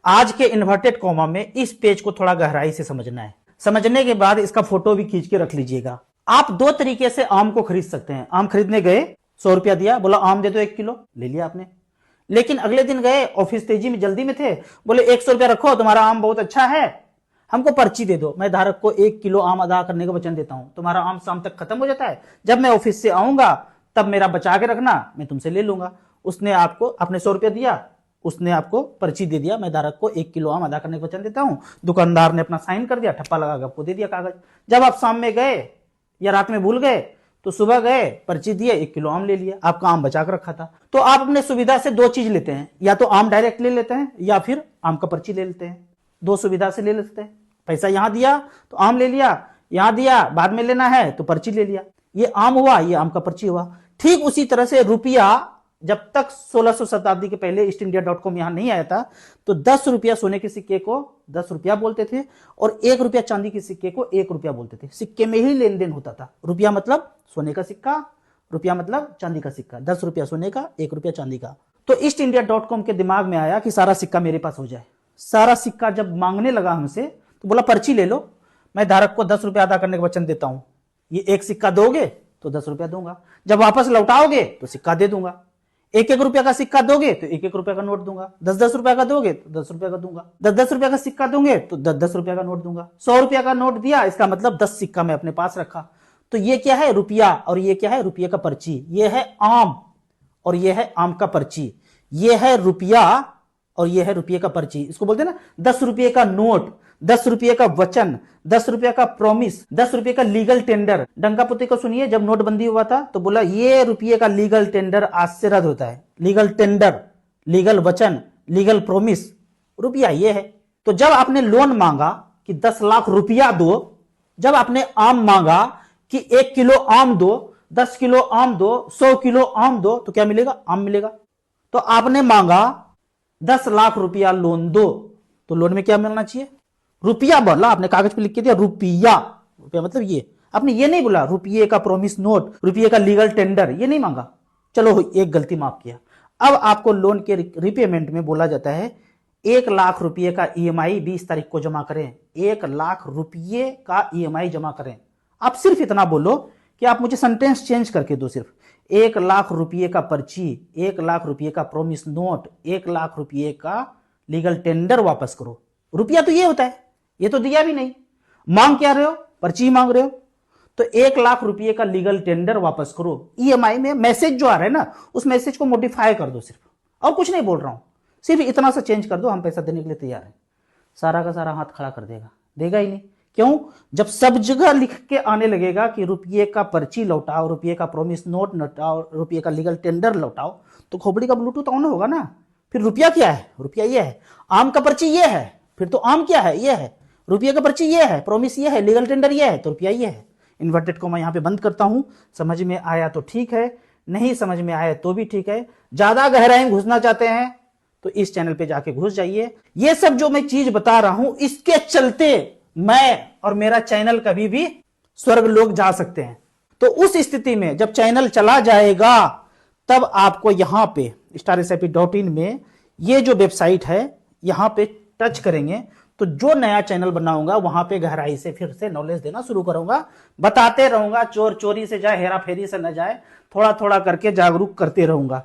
आज के inverted comma में इस पेज को थोड़ा गहराई से समझना है। समझने के बाद इसका फोटो भी खींच के रख लीजिएगा। आप दो तरीके से आम को खरीद सकते हैं। आम खरीदने गए, 100 रुपया दिया, बोला आम दे दो 1 किलो, ले लिया आपने। लेकिन अगले दिन गए, ऑफिस तेजी में जल्दी में थे, बोले 100 रुपया रखो, तुम्हारा आम बहुत अच्छा है, हमको पर्ची दे दो, मैं धारक को 1 किलो आम अदा करने का वचन देता हूं। तुम्हारा आम शाम तक खत्म हो जाता है, जब मैं ऑफिस से आऊंगा तब मेरा बचा के रखना, मैं तुमसे ले लूंगा। उसने आपको अपने 100 रुपया दिया, उसने आपको पर्ची दे दिया, मैं धारक को 1 किलो आम अदा करने का वचन देता हूं। दुकानदार ने अपना साइन कर दिया, ठप्पा लगा के आपको दे दिया कागज। जब आप शाम में गए या रात में भूल गए तो सुबह गए, पर्ची दिए, 1 किलो आम ले लिया, आपका आम बचा कर रखा था। तो आप अपने सुविधा से दो चीज लेते हैं, या तो आम डायरेक्ट ले लेते हैं या फिर आम का पर्ची ले लेते हैं। दो सुविधा से ले लेते हैं। पैसा यहां दिया तो आम ले लिया, यहां दिया बाद में लेना है तो पर्ची ले लिया। ये आम हुआ, ये आम का पर्ची हुआ। ठीक उसी तरह से रुपया, जब तक 1600 शताब्दी के पहले ईस्टइंडिया.com यहां नहीं आया था तो 10 रुपया सोने के सिक्के को 10 रुपया बोलते थे और 1 रुपया चांदी के सिक्के को 1 रुपया बोलते थे। सिक्के में ही लेन देन होता था। रुपया मतलब सोने का सिक्का, रुपया मतलब चांदी का सिक्का। 10 रुपया सोने का, 1 रुपया चांदी का। तो ईस्टइंडिया.com के दिमाग में आया कि सारा सिक्का मेरे पास हो जाए। सारा सिक्का जब मांगने लगा हमसे तो बोला पर्ची ले लो, मैं धारक को 10 रुपया अदा करने का वचन देता हूं। ये एक सिक्का दोगे तो 10 रुपया दूंगा, जब वापस लौटाओगे तो सिक्का दे दूंगा। 1-1 रुपया का सिक्का दोगे तो 1-1 रुपया का नोट दूंगा। 10-10 रुपया का दोगे तो 10 रुपया का दूंगा। 10-10 रुपया का सिक्का दोगे तो 10-10 रुपया का नोट दूंगा। 100 रुपया का नोट दिया, इसका मतलब 10 सिक्का मैं अपने पास रखा। तो ये क्या है? रुपया। और ये क्या है? रुपये का पर्ची। ये है आम और ये है आम का पर्ची। ये है रुपया और ये है रुपये का पर्ची। इसको बोलते हैं ना 10 रुपये का नोट, 10 रुपये का वचन, 10 रुपये का प्रॉमिस, 10 रुपये का लीगल टेंडर। डंकापुती को सुनिए, जब नोटबंदी हुआ था तो बोला ये रुपये का लीगल टेंडर आज से रद्द होता है। लीगल टेंडर, लीगल वचन, लीगल प्रॉमिस, रुपया ये है। तो जब आपने लोन मांगा कि 10 लाख रुपया दो, जब आपने आम मांगा कि 1 किलो आम दो, 10 किलो आम दो, 100 किलो आम दो, तो क्या मिलेगा? आम मिलेगा। तो आपने मांगा 10 लाख रुपया लोन दो, तो लोन में क्या मिलना चाहिए? रुपया बोला आपने, कागज पे लिख के दिया रुपया। रुपया मतलब ये, आपने ये नहीं बोला रुपये का प्रॉमिस नोट, रुपये का लीगल टेंडर, ये नहीं मांगा। चलो एक गलती माफ किया। अब आपको लोन के रिपेमेंट में बोला जाता है 1 लाख रुपये का EMI 20 तारीख को जमा करें। 1 लाख रुपये का EMI जमा करें। आप सिर्फ इतना बोलो कि आप मुझे सेंटेंस चेंज करके दो। सिर्फ 1 लाख रुपये का पर्ची, 1 लाख रुपये का प्रॉमिस नोट, 1 लाख रुपये का लीगल टेंडर वापस करो। रुपया तो ये होता है, ये तो दिया भी नहीं। मांग क्या रहे हो? पर्ची मांग रहे हो। तो 1 लाख रुपये का लीगल टेंडर वापस करो। EMI में मैसेज जो आ रहा है ना, उस मैसेज को मॉडिफाई कर दो सिर्फ, और कुछ नहीं बोल रहा हूं, सिर्फ इतना सा चेंज कर दो, हम पैसा देने के लिए तैयार हैं। सारा का सारा हाथ खड़ा कर देगा? देगा ही नहीं। क्यों? जब सब जगह लिख के आने लगेगा कि रुपये का पर्ची लौटाओ, रुपये का प्रॉमिस नोट लौटाओ, रुपये का लीगल टेंडर लौटाओ, तो खोपड़ी का ब्लूटूथ ऑन होगा ना। फिर रुपया क्या है? रुपया ये है। आम का पर्ची ये है, फिर तो आम क्या है? ये है। रुपये का पर्ची ये है, प्रॉमिस ये है, लीगल टेंडर ये है, तो रुपया ये है। इन्वर्टेड को मैं यहां पे बंद करता हूं। समझ में आया तो ठीक है, नहीं समझ में आया तो भी ठीक है। ज्यादा गहराई घुसना चाहते हैं तो इस चैनल पे जाके घुस जाइए। ये सब जो मैं चीज बता रहा हूं, इसके चलते मैं और मेरा चैनल कभी भी स्वर्ग लोक जा सकते हैं। तो उस स्थिति में जब चैनल चला जाएगा तब आपको यहां पे StarSIP.in में ये जो वेबसाइट है यहां पे टच करेंगे तो जो नया चैनल बनाऊंगा वहां पे गहराई से फिर से नॉलेज देना शुरू करूंगा। बताते रहूंगा, चोर चोरी से जाए, हेरा फेरी से न जाए, थोड़ा थोड़ा करके जागरूक करते रहूंगा।